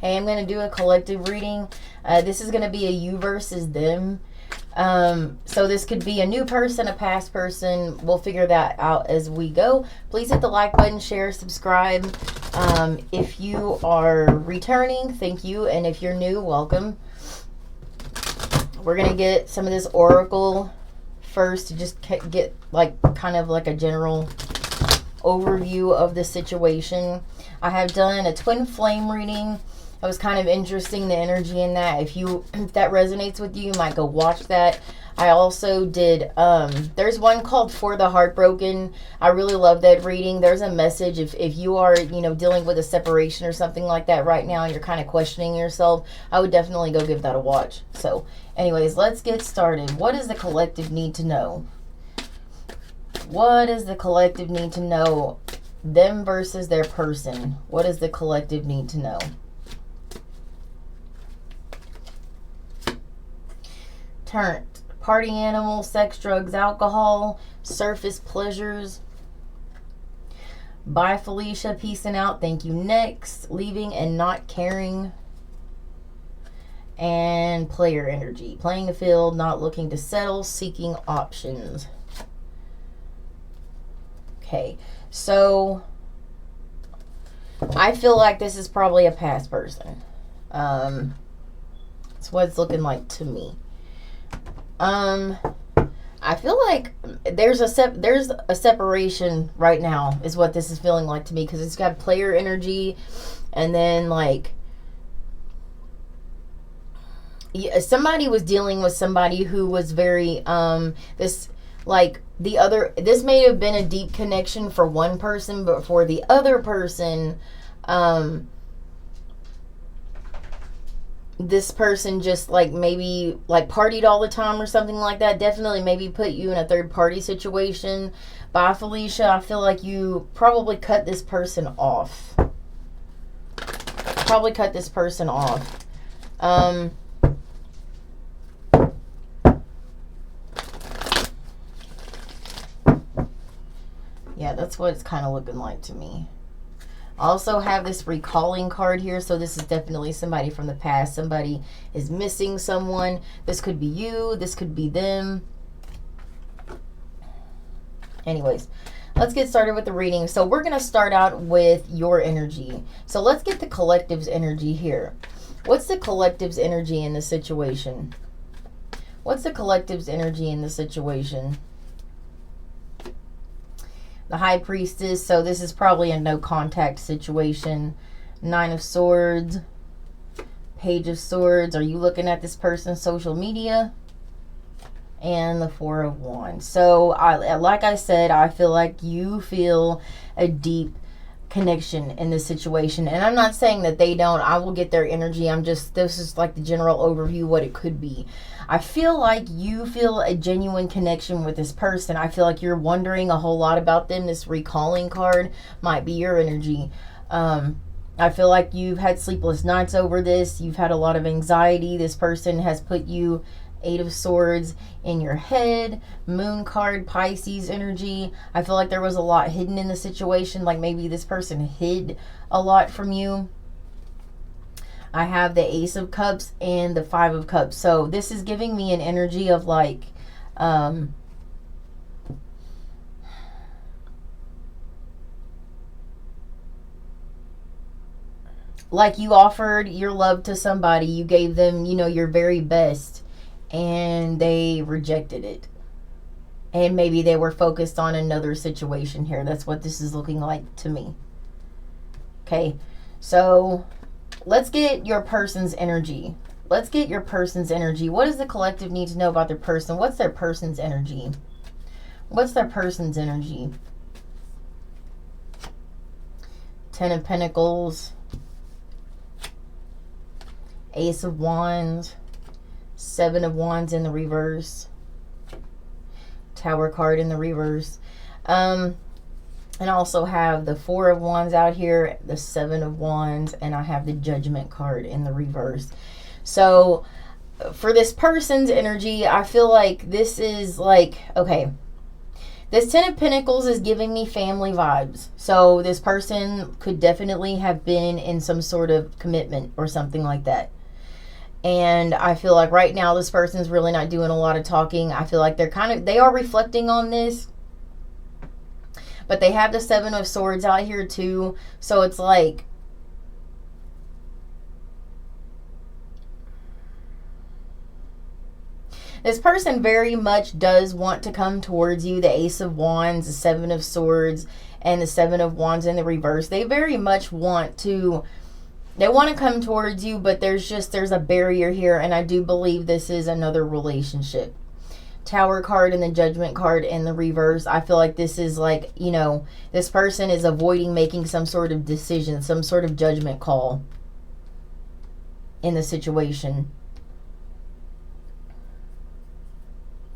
Hey, I'm going to do a collective reading. This is going to be a you versus them. So this could be a new person, a past person. We'll figure that out as we go. Please hit the like button, share, subscribe. If you are returning, thank you. And if you're new, welcome. We're going to get some of this oracle first to just get like kind of like a general overview of the situation. I have done a twin flame reading. It was kind of interesting, the energy in that. If that resonates with you, you might go watch that. I also did, there's one called For the Heartbroken. I really love that reading. There's a message if you are, dealing with a separation or something like that right now and you're kind of questioning yourself, I would definitely go give that a watch. So anyways, let's get started. What does the collective need to know? What does the collective need to know? Them versus their person. What does the collective need to know? Turn. Party animal, sex, drugs, alcohol, surface pleasures. Bye, Felicia. Peacing out. Thank you. Next. Leaving and not caring. And player energy. Playing the field, not looking to settle, seeking options. Okay. So, I feel like this is probably a past person. That's what it's looking like to me. I feel like there's a separation right now is what this is feeling like to me, because it's got player energy, and then like somebody was dealing with somebody who was very this may have been a deep connection for one person, but for the other person this person just like maybe like partied all the time or something like that. Definitely maybe put you in a third party situation. Bye, Felicia. I feel like you probably cut this person off. Yeah, that's what it's kind of looking like to me. Also have this recalling card here, so this is definitely somebody from the past. Somebody is missing someone. This could be you, this could be them. Anyways, let's get started with the reading. So we're going to start out with your energy. So let's get the collective's energy here. What's the collective's energy in the situation? What's the collective's energy in the situation? The High Priestess, so this is probably a no contact situation. Nine of Swords, Page of Swords. Are you looking at this person's social media? And the Four of Wands. So, like I said, I feel like you feel a deep connection in this situation. And I'm not saying that they don't. I will get their energy. This is like the general overview, what it could be. I feel like you feel a genuine connection with this person. I feel like you're wondering a whole lot about them. This recalling card might be your energy. I feel like you've had sleepless nights over this. You've had a lot of anxiety. This person has put you, Eight of Swords, in your head. Moon card, Pisces energy. I feel like there was a lot hidden in the situation. Like maybe this person hid a lot from you. I have the Ace of Cups and the Five of Cups. So this is giving me an energy of like you offered your love to somebody. You gave them, your very best, and they rejected it. And maybe they were focused on another situation here. That's what this is looking like to me. Okay, so let's get your person's energy. What does the collective need to know about their person? What's their person's energy? Ten of Pentacles, Ace of Wands, Seven of Wands in the reverse, Tower card in the reverse. And I also have the Four of Wands out here, the Seven of Wands, and I have the Judgment card in the reverse. So for this person's energy, I feel like this is like, okay, This Ten of Pentacles is giving me family vibes. So this person could definitely have been in some sort of commitment or something like that. And I feel like right now this person's really not doing a lot of talking. I feel like they are reflecting on this. But they have the Seven of Swords out here too. So it's like, this person very much does want to come towards you. The Ace of Wands, the Seven of Swords, and the Seven of Wands in the reverse. They very much want to come towards you, but there's a barrier here, and I do believe this is another relationship. Tower card and the Judgment card in the reverse. I feel like this is like, this person is avoiding making some sort of decision, some sort of judgment call in the situation.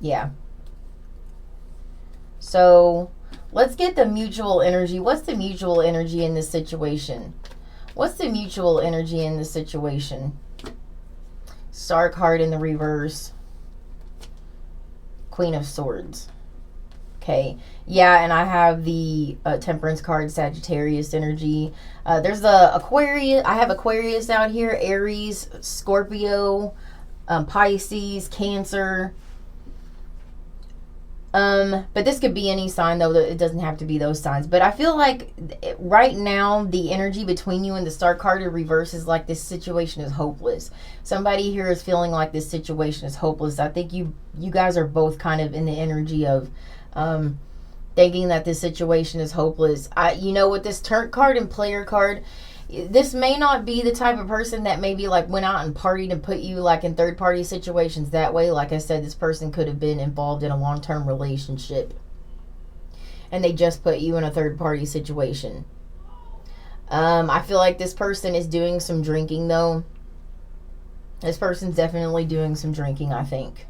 Yeah. So let's get the mutual energy. What's the mutual energy in this situation? What's the mutual energy in this situation? Star card in the reverse. Queen of Swords. Okay. Yeah, and I have the Temperance card, Sagittarius energy. There's the Aquarius. I have Aquarius out here. Aries, Scorpio, Pisces, Cancer. But this could be any sign, though. It doesn't have to be those signs. But I feel like right now, the energy between you and the Star card in reverse is like this situation is hopeless. Somebody here is feeling like this situation is hopeless. I think you guys are both kind of in the energy of thinking that this situation is hopeless. With this Turn card and Player card, this may not be the type of person that maybe like went out and partied and put you like in third party situations that way. Like I said, this person could have been involved in a long-term relationship and they just put you in a third party situation. I feel like this person is doing some drinking though. This person's definitely doing some drinking, I think.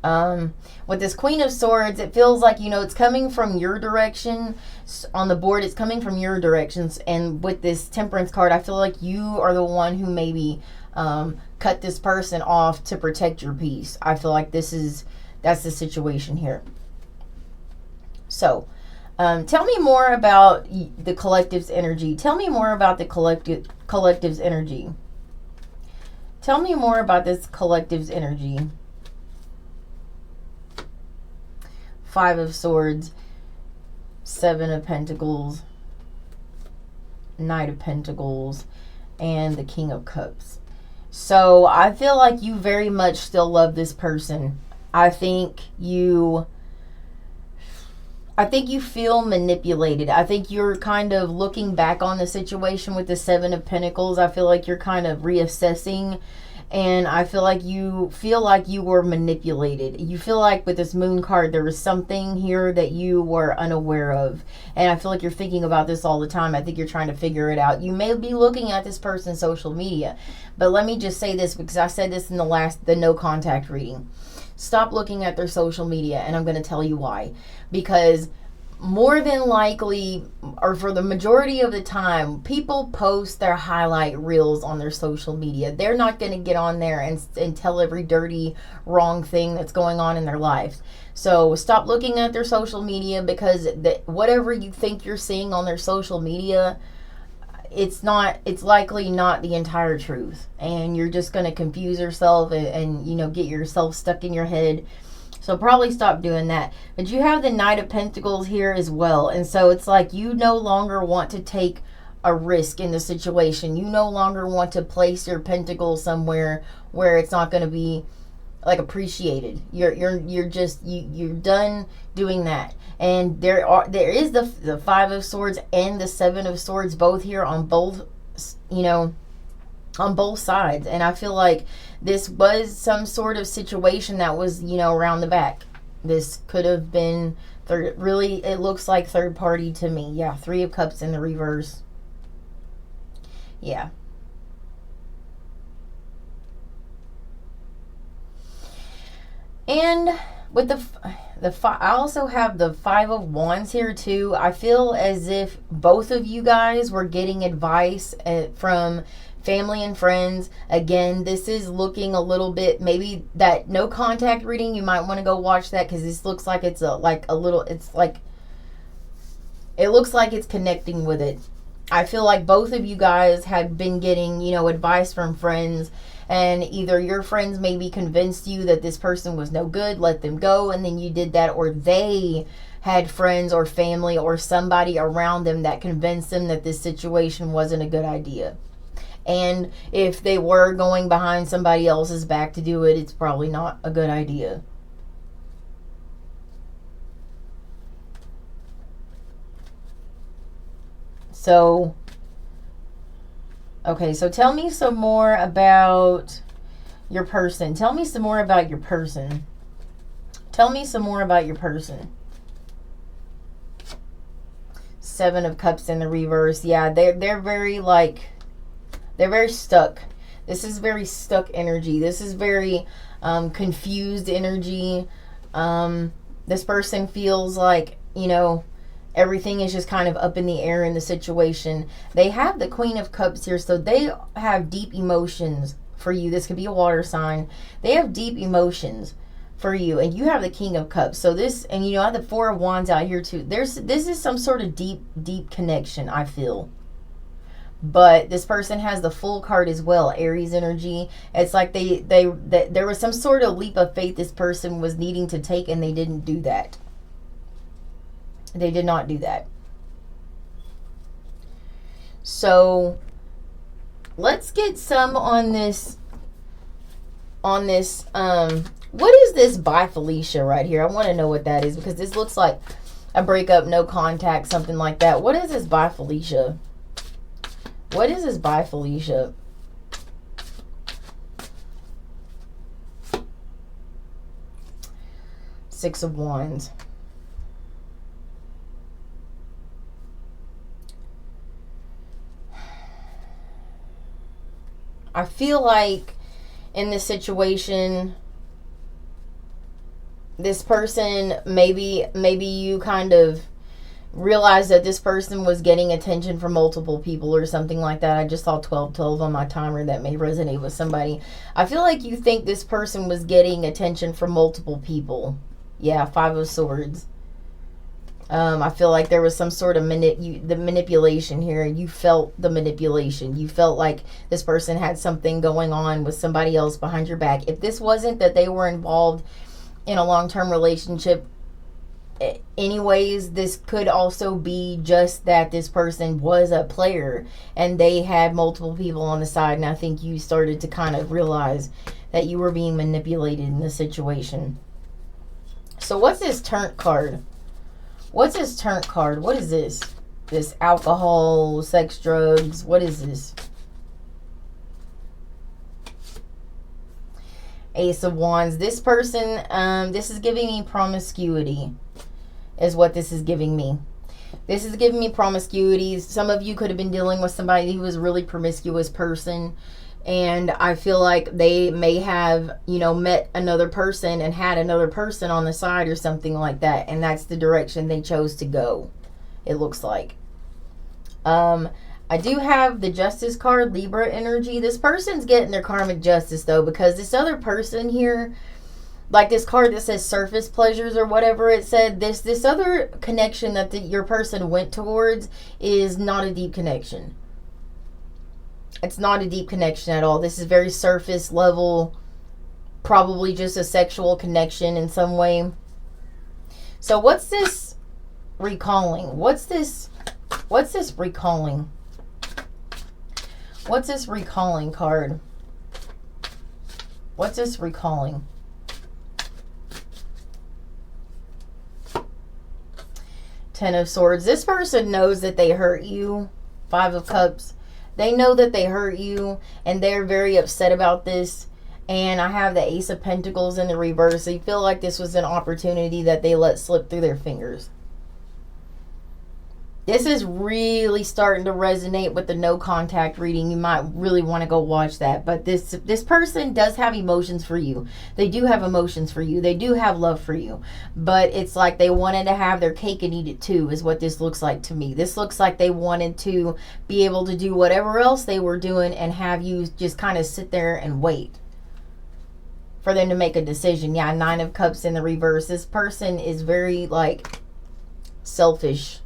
With this Queen of Swords, it feels like, it's coming from your direction. On the board, it's coming from your directions. And with this Temperance card, I feel like you are the one who maybe cut this person off to protect your peace. I feel like that's the situation here. So, tell me more about the collective's energy. Tell me more about the collective's energy. Tell me more about this collective's energy. Five of Swords, Seven of Pentacles, Knight of Pentacles, and the King of Cups. So I feel like you very much still love this person. I think you feel manipulated. I think you're kind of looking back on the situation with the Seven of Pentacles. I feel like you're kind of reassessing. And I feel like you were manipulated. You feel like with this Moon card, there was something here that you were unaware of. And I feel like you're thinking about this all the time. I think you're trying to figure it out. You may be looking at this person's social media. But let me just say this, because I said this in the no contact reading. Stop looking at their social media, and I'm going to tell you why. Because more than likely, or for the majority of the time, people post their highlight reels on their social media. They're not going to get on there and tell every dirty, wrong thing that's going on in their lives. So stop looking at their social media, because whatever you think you're seeing on their social media, it's likely not the entire truth. And you're just going to confuse yourself and get yourself stuck in your head. So probably stop doing that. But you have the Knight of Pentacles here as well. And so it's like you no longer want to take a risk in the situation. You no longer want to place your pentacle somewhere where it's not going to be like appreciated. You're done doing that. And there is the Five of Swords and the Seven of Swords both here on both, on both sides. And I feel like this was some sort of situation that was, around the back. This could have been really, it looks like third party to me. Yeah, Three of Cups in the reverse. Yeah. And with I also have the Five of Wands here too. I feel as if both of you guys were getting advice from family and friends. Again, this is looking a little bit, maybe that no contact reading, you might want to go watch that, because this looks like it's it looks like it's connecting with it. I feel like both of you guys had been getting, advice from friends, and either your friends maybe convinced you that this person was no good, let them go, and then you did that, or they had friends or family or somebody around them that convinced them that this situation wasn't a good idea. And if they were going behind somebody else's back to do it, it's probably not a good idea. So, okay, so tell me some more about your person. Tell me some more about your person. Tell me some more about your person. Seven of Cups in the reverse. Yeah, they're very they're very stuck. This is very stuck energy. This is very confused energy. This person feels like, everything is just kind of up in the air in the situation. They have the Queen of Cups here, so they have deep emotions for you. This could be a water sign. They have deep emotions for you, and you have the King of Cups. So this, and I have the Four of Wands out here too. This is some sort of deep connection, I feel. But this person has the Fool card as well, Aries energy. It's like there was some sort of leap of faith this person was needing to take, and they didn't do that. They did not do that. So let's get some on this. What is this by Felicia right here? I want to know what that is, because this looks like a breakup, no contact, something like that. What is this by Felicia? What is this by Felicia? Six of Wands. I feel like in this situation, this person, maybe you kind of realized that this person was getting attention from multiple people or something like that. I just saw 1212 on my timer. That may resonate with somebody. I feel like you think this person was getting attention from multiple people. Yeah, Five of Swords. I feel like there was some sort of manipulation here. You felt the manipulation. You felt like this person had something going on with somebody else behind your back. If this wasn't that they were involved in a long-term relationship anyways, this could also be just that this person was a player and they had multiple people on the side. And I think you started to kind of realize that you were being manipulated in this situation. So what's this Turnt card? What's this Turnt card? What is this? This alcohol, sex, drugs. What is this? Ace of Wands. This person, this is giving me promiscuity, is what this is giving me. This is giving me promiscuity. Some of you could have been dealing with somebody who was a really promiscuous person. And I feel like they may have, met another person and had another person on the side or something like that. And that's the direction they chose to go, it looks like. I do have the Justice card, Libra energy. This person's getting their karmic justice, though, because this other person here, like this card that says surface pleasures or whatever it said, this other connection that your person went towards is not a deep connection. It's not a deep connection at all. This is very surface level, probably just a sexual connection in some way. So what's this recalling? What's this recalling? What's this recalling card? What's this recalling? Ten of Swords. This person knows that they hurt you. Five of Cups. They know that they hurt you, and they're very upset about this. And I have the Ace of Pentacles in the reverse. So you feel like this was an opportunity that they let slip through their fingers. This is really starting to resonate with the no contact reading. You might really want to go watch that. But this person does have emotions for you. They do have emotions for you. They do have love for you. But it's like they wanted to have their cake and eat it too, is what this looks like to me. This looks like they wanted to be able to do whatever else they were doing and have you just kind of sit there and wait for them to make a decision. Yeah, 9 of Cups in the reverse. This person is very, like, selfish.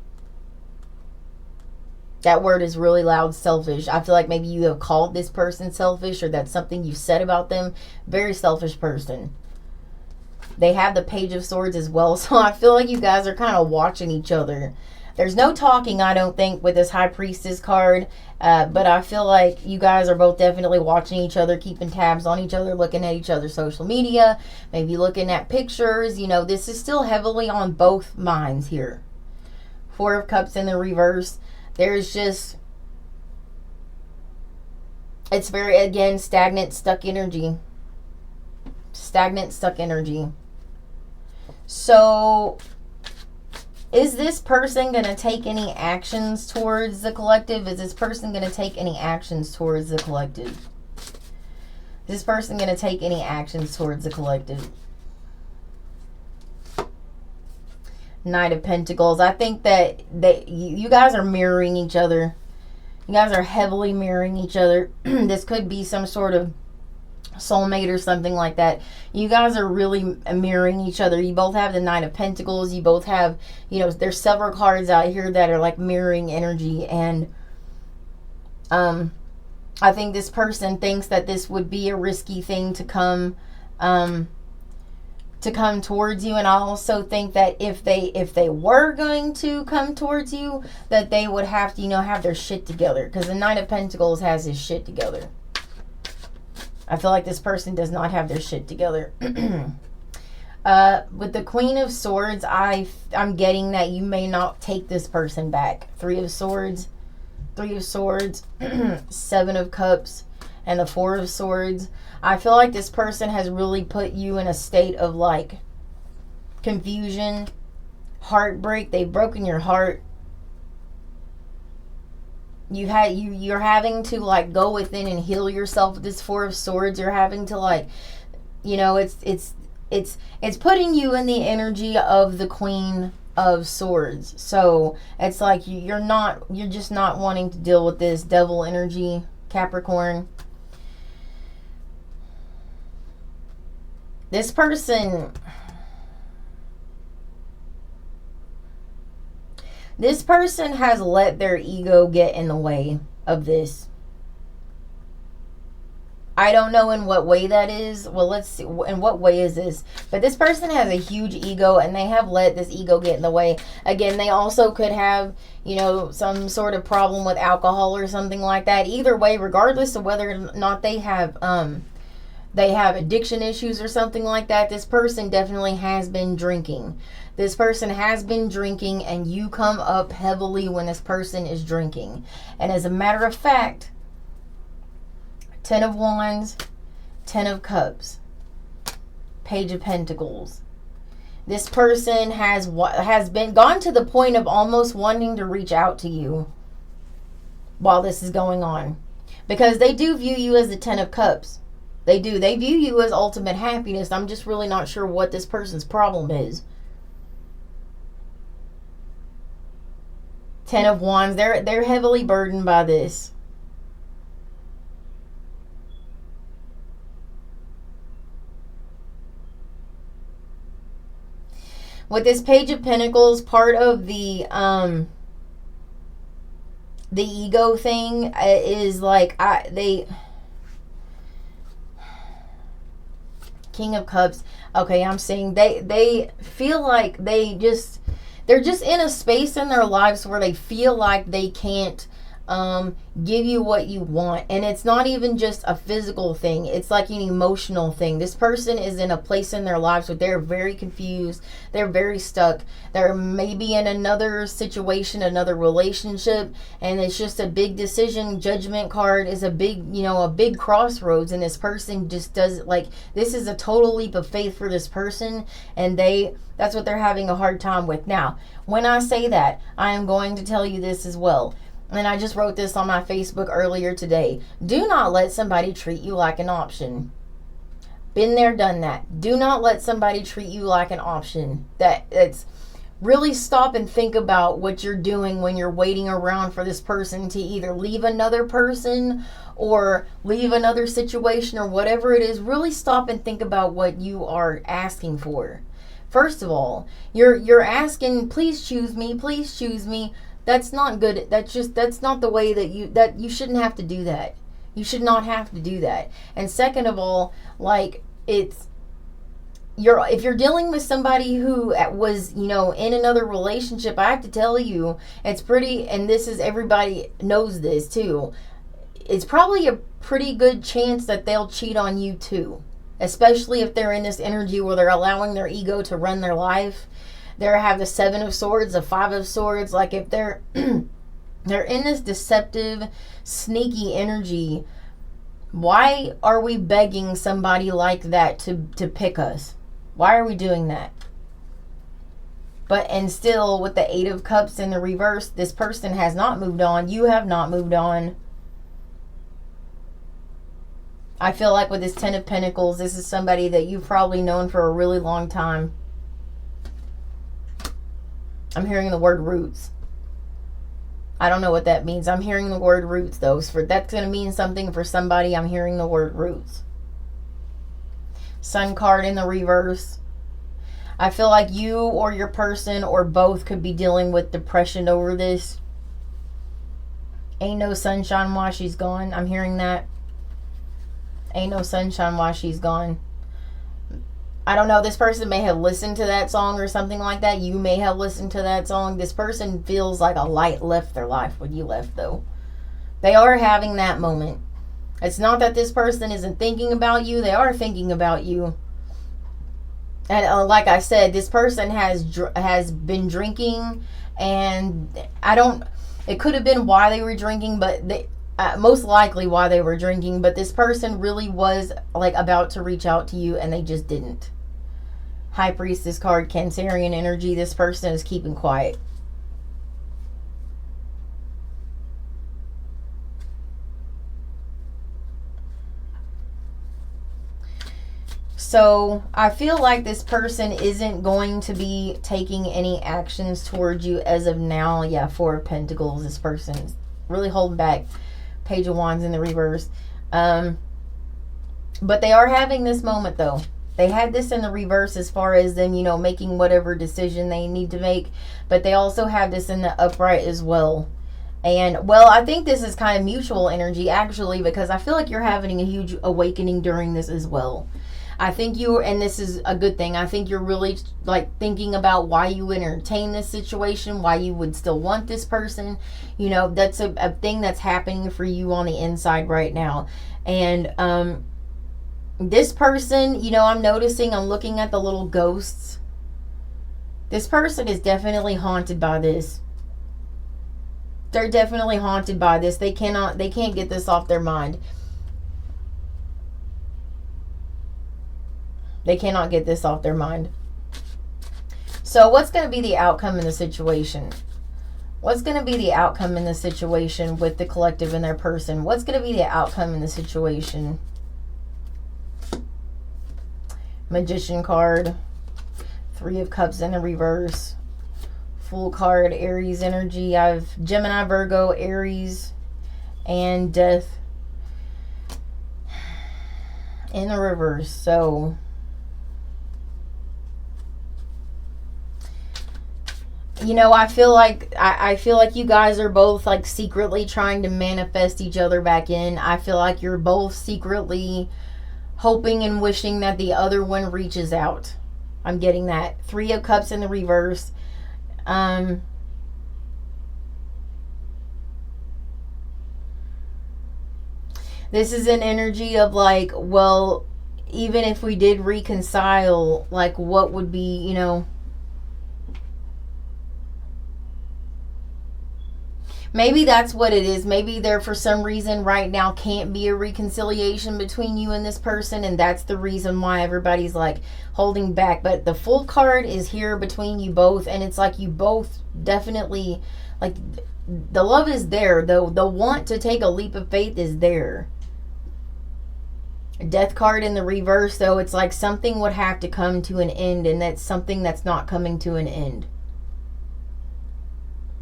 That word is really loud, selfish. I feel like maybe you have called this person selfish, or that's something you said about them. Very selfish person. They have the Page of Swords as well, so I feel like you guys are kind of watching each other. There's no talking, I don't think, with this High Priestess card, but I feel like you guys are both definitely watching each other, keeping tabs on each other, looking at each other's social media, maybe looking at pictures. You know, this is still heavily on both minds here. 4 of Cups in the reverse. There's just, it's very, again, stagnant, stuck energy. Stagnant, stuck energy. So, is this person going to take any actions towards the collective? Is this person going to take any actions towards the collective? Is this person going to take any actions towards the collective? Knight of Pentacles. I think that you guys are mirroring each other. You guys are heavily mirroring each other. This could be some sort of soulmate or something like that. You guys are really mirroring each other. You both have the Knight of Pentacles. You both have, you know, there's several cards out here that are like mirroring energy. And I think this person thinks that this would be a risky thing to come towards you. And I also think that if they were going to come towards you, that they would have to, you know, have their shit together, because the Knight of Pentacles has his shit together. I feel like this person does not have their shit together. With the Queen of Swords, I'm getting that you may not take this person back. 3 of Swords, 7 of Cups, and the 4 of Swords. I feel like this person has really put you in a state of, like, confusion, heartbreak. They've broken your heart. You're having to, like, go within and heal yourself with this 4 of Swords. You're having to, like, you know, it's putting you in the energy of the Queen of Swords. So it's like you're just not wanting to deal with this devil energy, Capricorn. This person has let their ego get in the way of this. I don't know in what way that is. Well, let's see. In what way is this? But this person has a huge ego, and they have let this ego get in the way. Again, they also could have, you know, some sort of problem with alcohol or something like that. Either way, regardless of whether or not they have addiction issues or something like that, this person definitely has been drinking. This person has been drinking, and you come up heavily when this person is drinking. And as a matter of fact, 10 of Wands, 10 of Cups, Page of Pentacles. This person has been gone to the point of almost wanting to reach out to you while this is going on, because they do view you as the 10 of Cups. They do. They view you as ultimate happiness. I'm just really not sure what this person's problem is. 10 of Wands. They're heavily burdened by this. With this Page of Pentacles, part of the ego thing is like King of Cups. Okay, I'm saying they feel like they're just in a space in their lives where they feel like they can't give you what you want. And it's not even just a physical thing, it's like an emotional thing. This person is in a place in their lives where they're very confused, they're very stuck, they're maybe in another situation, another relationship, and it's just a big decision. Judgment card is a big, a big crossroads, and this person just does, like, this is a total leap of faith for this person, and that's what they're having a hard time with. Now, when I say that, I am going to tell you this as well. And I just wrote this on my Facebook earlier today. Do not let somebody treat you like an option. Been there, done that. Do not let somebody treat you like an option. That's really stop and think about what you're doing when you're waiting around for this person to either leave another person or leave another situation or whatever it is. Really stop and think about what you are asking for. First of all, you're asking, please choose me, please choose me. That's not good. That's not the way that you shouldn't have to do that. You should not have to do that. And second of all, like, if you're dealing with somebody who was, in another relationship, I have to tell you, it's pretty, and this is, everybody knows this too, it's probably a pretty good chance that they'll cheat on you too. Especially if they're in this energy where they're allowing their ego to run their life. They have the 7 of Swords, the 5 of Swords. Like, if they're they're in this deceptive, sneaky energy, why are we begging somebody like that to pick us? Why are we doing that? And still, with the 8 of Cups in the reverse, this person has not moved on. You have not moved on. I feel like with this 10 of Pentacles, this is somebody that you've probably known for a really long time. I'm hearing the word roots. I don't know what that means. I'm hearing the word roots, though. That's going to mean something for somebody. I'm hearing the word roots. Sun card in the reverse. I feel like you or your person or both could be dealing with depression over this. Ain't no sunshine while she's gone. I'm hearing that. Ain't no sunshine while she's gone. I don't know, this person may have listened to that song or something like that. You may have listened to that song. This person feels like a light left their life when you left, though. They are having that moment. It's not that this person isn't thinking about you. They are thinking about you. And like I said, this person has been drinking, and it could have been why they were drinking, but most likely why they were drinking, but this person really was like about to reach out to you and they just didn't. High Priestess card, Cancerian energy. This person is keeping quiet. So I feel like this person isn't going to be taking any actions towards you as of now. Yeah, 4 of Pentacles. This person's really holding back. Page of Wands in the reverse. But they are having this moment, though. They had this in the reverse as far as them, making whatever decision they need to make. But they also have this in the upright as well. And, well, I think this is kind of mutual energy, actually, because I feel like you're having a huge awakening during this as well. I think and this is a good thing, I think you're really, like, thinking about why you entertain this situation, why you would still want this person. That's a thing that's happening for you on the inside right now. And, this person, I'm looking at the little ghosts. This person is definitely haunted by this. They're definitely haunted by this. They can't get this off their mind. They cannot get this off their mind. So what's going to be the outcome in the situation? What's going to be the outcome in the situation with the collective and their person? What's going to be the outcome in the situation? Magician card. 3 of Cups in the reverse. Fool card, Aries energy. I have Gemini, Virgo, Aries, and Death in the reverse. So I feel like you guys are both like secretly trying to manifest each other back in. I feel like you're both secretly hoping and wishing that the other one reaches out. I'm getting that. 3 of Cups in the reverse. This is an energy of like, well, even if we did reconcile, like what would be, you know, maybe that's what it is. Maybe there, for some reason, right now can't be a reconciliation between you and this person, and that's the reason why everybody's like holding back. But the Fool card is here between you both, and it's like you both definitely, like, the love is there. The want to take a leap of faith is there. Death card in the reverse, though, it's like something would have to come to an end, and that's something that's not coming to an end.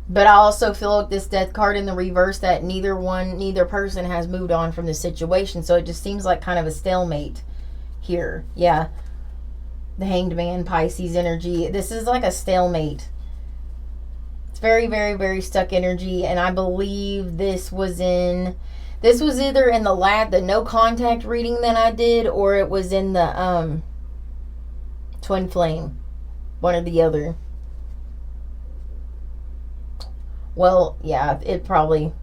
But I also feel like this death card in the reverse, that neither person has moved on from the situation. So it just seems like kind of a stalemate here. Yeah. The Hanged Man, Pisces energy. This is like a stalemate. It's very, very, very stuck energy. And I believe this was either in the no contact reading that I did, or it was in the Twin Flame. One or the other. Well, yeah, it probably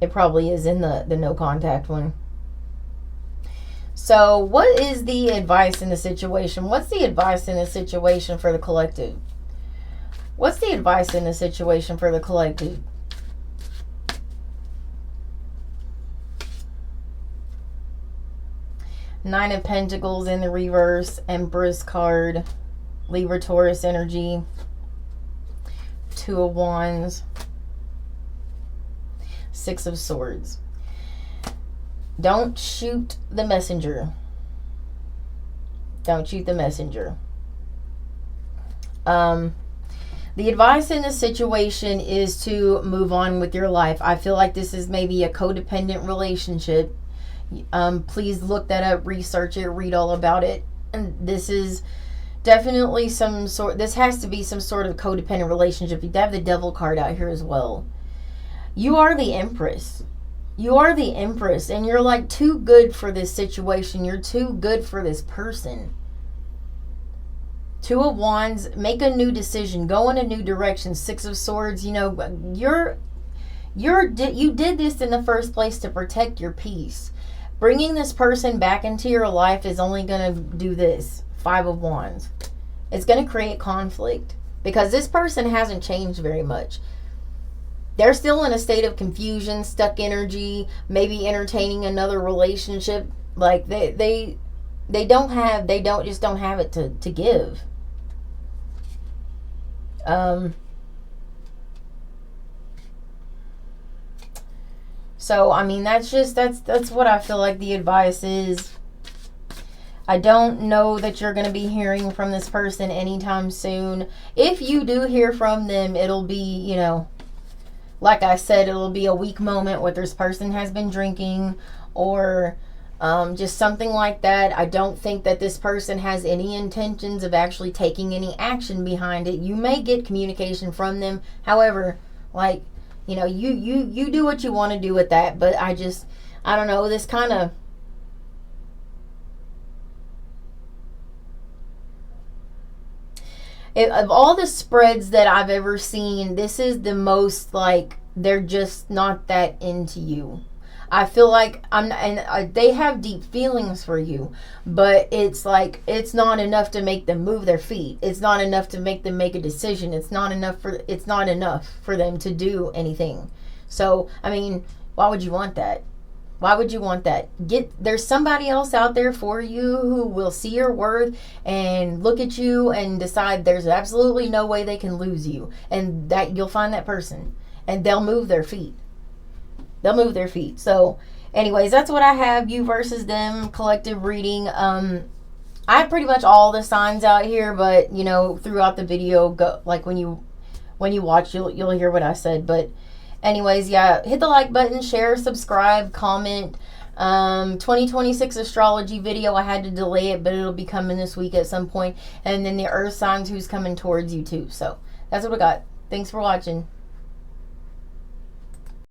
is in the no contact one. So, what is the advice in the situation? What's the advice in the situation for the collective? What's the advice in the situation for the collective? Nine of Pentacles in the reverse, Empress card, Libra Taurus energy, Two of Wands, Six of Swords. Don't shoot the messenger. Don't shoot the messenger. The advice in this situation is to move on with your life. I feel like this is maybe a codependent relationship. Please look that up, research it, read all about it. And this is definitely this has to be some sort of codependent relationship. You have the Devil card out here as well. You are the Empress. You are the Empress, and you're like too good for this situation. You're too good for this person. Two of Wands, make a new decision, go in a new direction. Six of Swords, you know, you did this in the first place to protect your peace. Bringing this person back into your life is only going to do this. Five of Wands. It's going to create conflict because this person hasn't changed very much. They're still in a state of confusion, stuck energy, maybe entertaining another relationship. Like they don't have it to give. So I mean that's what I feel like the advice is. I don't know that you're going to be hearing from this person anytime soon. If you do hear from them, it'll be, you know, like I said, it'll be a weak moment where this person has been drinking or just something like that. I don't think that this person has any intentions of actually taking any action behind it. You may get communication from them. However, like, you know, you do what you want to do with that. But I don't know, this kind of... of all the spreads that I've ever seen, this is the most, like, they're just not that into you. I feel like they have deep feelings for you, but it's like, it's not enough to make them move their feet. It's not enough to make them make a decision. It's not enough for them to do anything. So, I mean, why would you want that? Why would you want that? There's somebody else out there for you who will see your worth and look at you and decide there's absolutely no way they can lose you. And that you'll find that person and they'll move their feet. They'll move their feet. So anyways, that's what I have. You versus them collective reading. I have pretty much all the signs out here, but you know, throughout the video, like when you watch, you'll hear what I said. But anyways, yeah, hit the like button, share, subscribe, comment. 2026 astrology video, I had to delay it, but it'll be coming this week at some point. And then the earth signs, who's coming towards you too. So that's what I got. Thanks for watching.